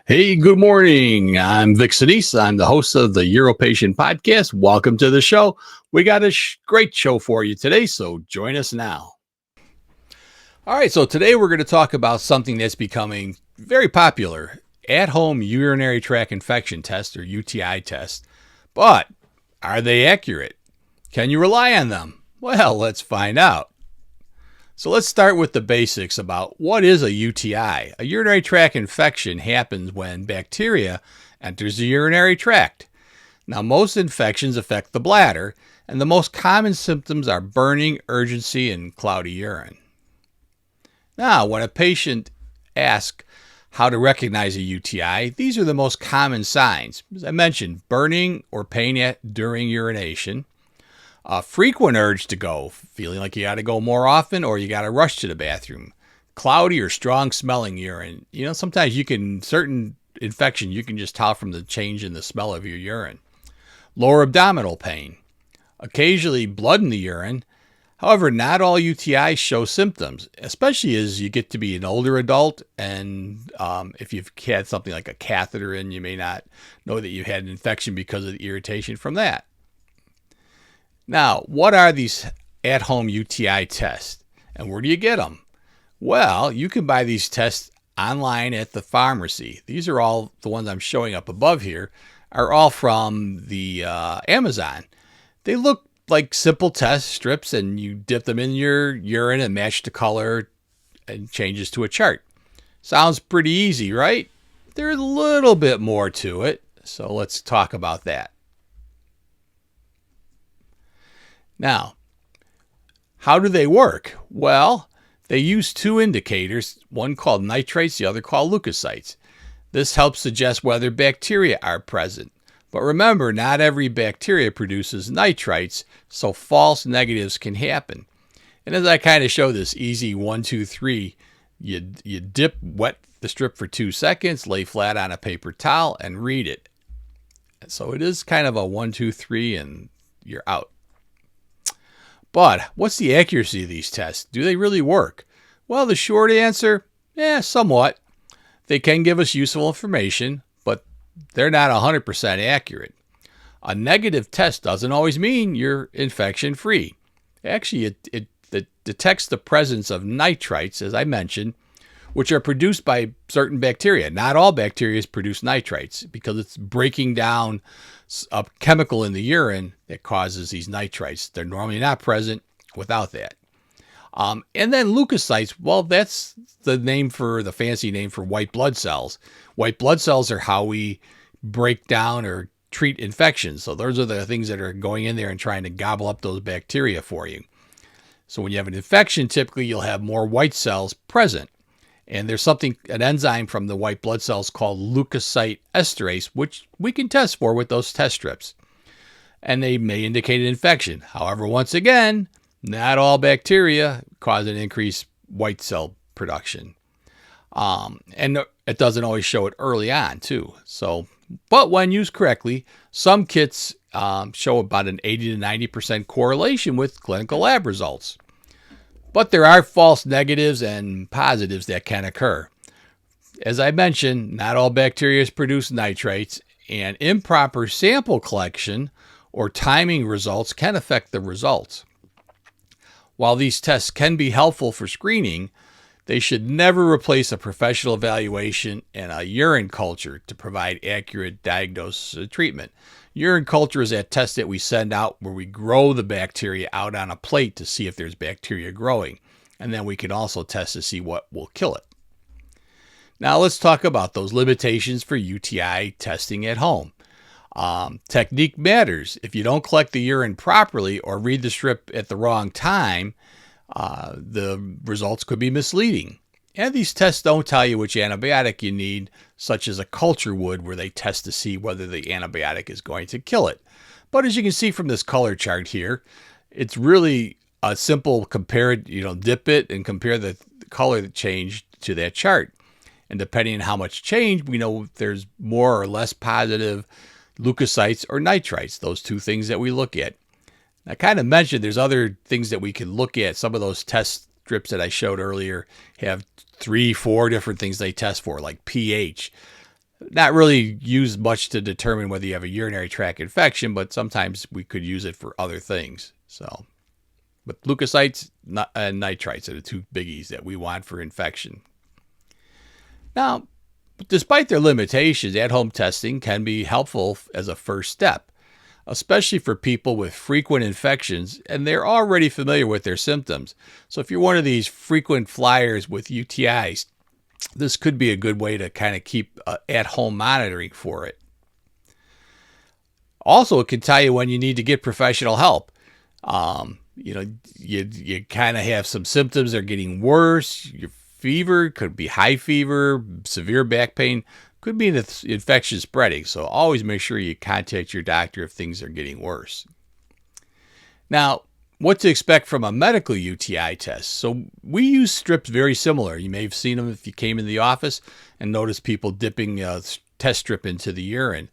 Hey, good morning. I'm Vic Senese. I'm the host of the Europatient podcast. Welcome to the show. We got a great show for you today, so join us now. All right, so today we're going to talk about something that's becoming very popular, at-home urinary tract infection test or UTI test. But are they accurate? Can you rely on them? Well, let's find out. So let's start with the basics about what is a UTI. A urinary tract infection happens when bacteria enters the urinary tract. Now, most infections affect the bladder, and the most common symptoms are burning, urgency, and cloudy urine. Now, when a patient asks how to recognize a UTI, these are the most common signs. As I mentioned, burning or pain during urination, a frequent urge to go, feeling like you got to go more often or you got to rush to the bathroom. Cloudy or strong smelling urine. Sometimes certain infections, you can just tell from the change in the smell of your urine. Lower abdominal pain. Occasionally blood in the urine. However, not all UTIs show symptoms, especially as you get to be an older adult. And if you've had something like a catheter in, you may not know that you had an infection because of the irritation from that. Now, what are these at-home UTI tests, and where do you get them? Well, you can buy these tests online at the pharmacy. These are all the ones I'm showing up above here, are all from the Amazon. They look like simple test strips, and you dip them in your urine and match the color and changes to a chart. Sounds pretty easy, right? There's a little bit more to it, so let's talk about that. Now, how do they work? Well, they use two indicators, one called nitrates, the other called leukocytes. This helps suggest whether bacteria are present. But remember, not every bacteria produces nitrites, so false negatives can happen. And as I kind of show this easy 1, 2, 3, you wet the strip for 2 seconds, lay flat on a paper towel, and read it. So it is kind of a 1, 2, 3, and you're out. But what's the accuracy of these tests? Do they really work? Well, the short answer, somewhat. They can give us useful information, but they're not 100% accurate. A negative test doesn't always mean you're infection-free. Actually, it detects the presence of nitrites, as I mentioned, which are produced by certain bacteria. Not all bacteria produce nitrites because it's breaking down a chemical in the urine that causes these nitrites. They're normally not present without that. And then leukocytes, well, that's the fancy name for white blood cells. White blood cells are how we break down or treat infections. So those are the things that are going in there and trying to gobble up those bacteria for you. So when you have an infection, typically you'll have more white cells present. And there's an enzyme from the white blood cells called leukocyte esterase, which we can test for with those test strips. And they may indicate an infection. However, once again, not all bacteria cause an increased white cell production. And it doesn't always show it early on, too. But when used correctly, some kits show about an 80 to 90% correlation with clinical lab results. But there are false negatives and positives that can occur. As I mentioned, not all bacteria produce nitrates, and improper sample collection or timing results can affect the results. While these tests can be helpful for screening, they should never replace a professional evaluation and a urine culture to provide accurate diagnosis and treatment. Urine culture is that test that we send out where we grow the bacteria out on a plate to see if there's bacteria growing. And then we can also test to see what will kill it. Now let's talk about those limitations for UTI testing at home. Technique matters. If you don't collect the urine properly or read the strip at the wrong time, the results could be misleading. And these tests don't tell you which antibiotic you need, such as a culture would, where they test to see whether the antibiotic is going to kill it. But as you can see from this color chart here, it's really a simple compare it, dip it and compare the color that changed to that chart. And depending on how much change, we know if there's more or less positive leukocytes or nitrites, those two things that we look at. I kind of mentioned there's other things that we can look at. Some of those test strips that I showed earlier have 3-4 different things they test for, like pH. Not really used much to determine whether you have a urinary tract infection, but sometimes we could use it for other things. So, but leukocytes and nitrites are the two biggies that we want for infection. Now, despite their limitations, at-home testing can be helpful as a first step, especially for people with frequent infections and they're already familiar with their symptoms. So if you're one of these frequent flyers with UTIs, this could be a good way to kind of keep at-home monitoring for it. Also, it can tell you when you need to get professional help. You kind of have some symptoms that are getting worse. Your fever could be high fever, severe back pain, could be an infection spreading. So always make sure you contact your doctor if things are getting worse. Now, what to expect from a medical UTI test. So we use strips very similar. You may have seen them if you came in the office and noticed people dipping a test strip into the urine.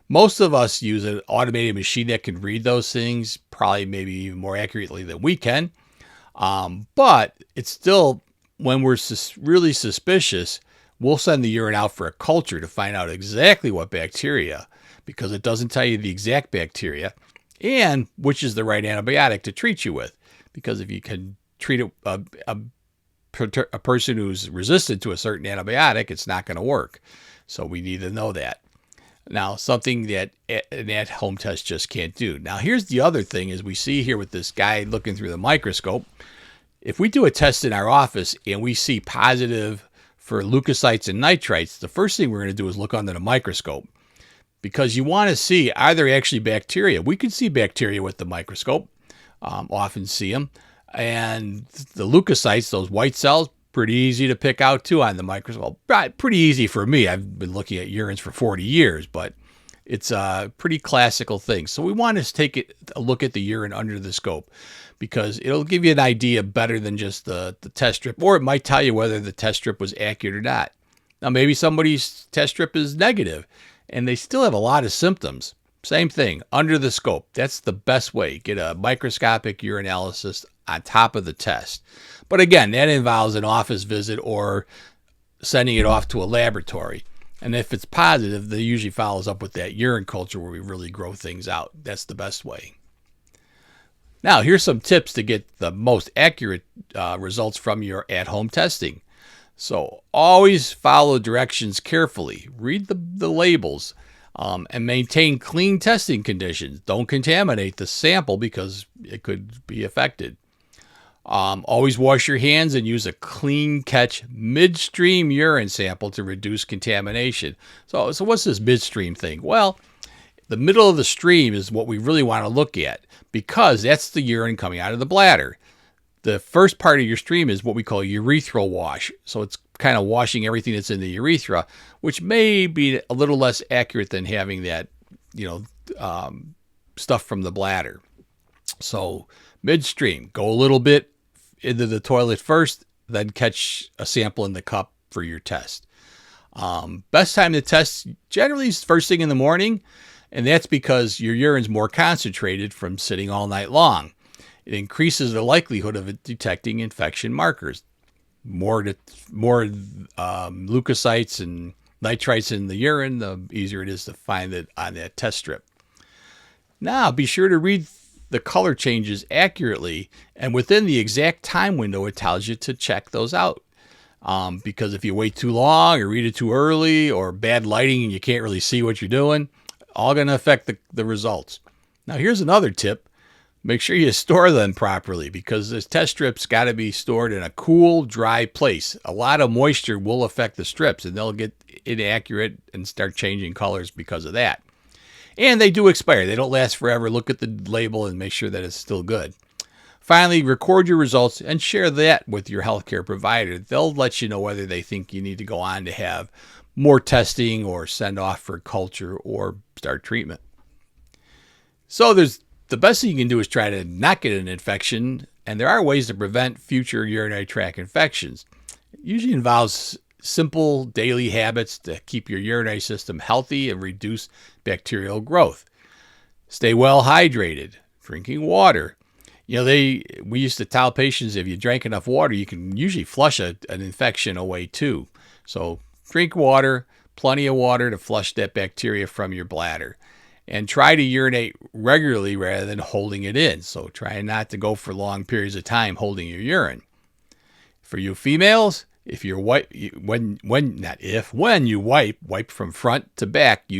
Most of us use an automated machine that can read those things, probably maybe even more accurately than we can. But it's still, when we're really suspicious, we'll send the urine out for a culture to find out exactly what bacteria, because it doesn't tell you the exact bacteria, and which is the right antibiotic to treat you with. Because if you can treat a person who's resistant to a certain antibiotic, it's not going to work. So we need to know that. Now, something that an at-home test just can't do. Now, here's the other thing, as we see here with this guy looking through the microscope. If we do a test in our office and we see positive for leukocytes and nitrites, the first thing we're going to do is look under the microscope, because you want to see, are there actually bacteria? We can see bacteria with the microscope, often see them. And the leukocytes, those white cells, pretty easy to pick out too on the microscope. Pretty easy for me. I've been looking at urines for 40 years, but it's a pretty classical thing. So we want to take a look at the urine under the scope, because it'll give you an idea better than just the test strip, or it might tell you whether the test strip was accurate or not. Now, maybe somebody's test strip is negative and they still have a lot of symptoms. Same thing, under the scope. That's the best way. Get a microscopic urinalysis on top of the test. But again, that involves an office visit or sending it off to a laboratory. And if it's positive, they usually follows up with that urine culture where we really grow things out. That's the best way. Now, here's some tips to get the most accurate results from your at-home testing. So always follow directions carefully. Read the labels and maintain clean testing conditions. Don't contaminate the sample because it could be affected. Always wash your hands and use a clean catch midstream urine sample to reduce contamination. So what's this midstream thing? Well, the middle of the stream is what we really want to look at, because that's the urine coming out of the bladder. The first part of your stream is what we call urethral wash. So it's kind of washing everything that's in the urethra, which may be a little less accurate than having that, stuff from the bladder. So midstream, go a little bit into the toilet first, then catch a sample in the cup for your test. Best time to test generally is first thing in the morning, and that's because your urine's more concentrated from sitting all night long. It increases the likelihood of it detecting infection markers. More leukocytes and nitrites in the urine, the easier it is to find it on that test strip. Now, be sure to read the color changes accurately, and within the exact time window it tells you to check those out. Because if you wait too long or read it too early or bad lighting and you can't really see what you're doing, all going to affect the results. Now, here's another tip. Make sure you store them properly, because this test strips got to be stored in a cool, dry place. A lot of moisture will affect the strips and they'll get inaccurate and start changing colors because of that. And they do expire. They don't last forever. Look at the label and make sure that it's still good. Finally, record your results and share that with your healthcare provider. They'll let you know whether they think you need to go on to have more testing or send off for culture or start treatment. So the best thing you can do is try to not get an infection, and there are ways to prevent future urinary tract infections. It usually involves simple daily habits to keep your urinary system healthy and reduce bacterial growth. Stay well hydrated, drinking water. We used to tell patients if you drank enough water, you can usually flush an infection away too. So drink water, plenty of water to flush that bacteria from your bladder. And try to urinate regularly rather than holding it in. So try not to go for long periods of time holding your urine. For you females, if you're when you wipe from front to back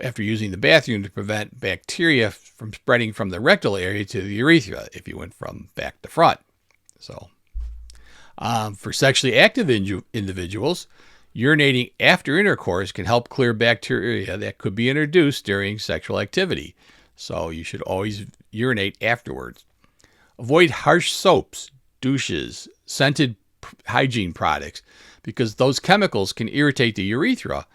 after using the bathroom to prevent bacteria from spreading from the rectal area to the urethra if you went from back to front. So for sexually active individuals, urinating after intercourse can help clear bacteria that could be introduced during sexual activity. So you should always urinate afterwards. Avoid harsh soaps, douches, scented hygiene products, because those chemicals can irritate the urethra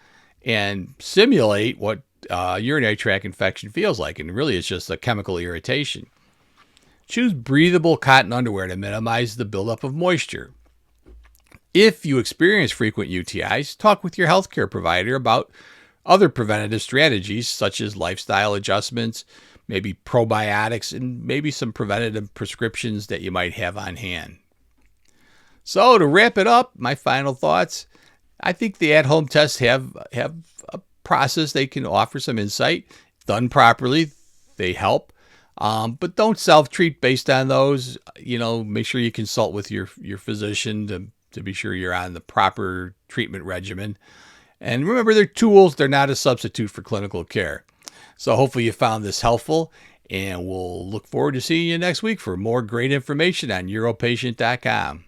and simulate what urinary tract infection feels like. And really, it's just a chemical irritation. Choose breathable cotton underwear to minimize the buildup of moisture. If you experience frequent UTIs, talk with your healthcare provider about other preventative strategies such as lifestyle adjustments, maybe probiotics, and maybe some preventative prescriptions that you might have on hand. So to wrap it up, my final thoughts, I think the at-home tests have a process. They can offer some insight. Done properly, they help. But don't self-treat based on those. Make sure you consult with your physician to be sure you're on the proper treatment regimen. And remember, they're tools. They're not a substitute for clinical care. So hopefully you found this helpful, and we'll look forward to seeing you next week for more great information on UroPatient.com.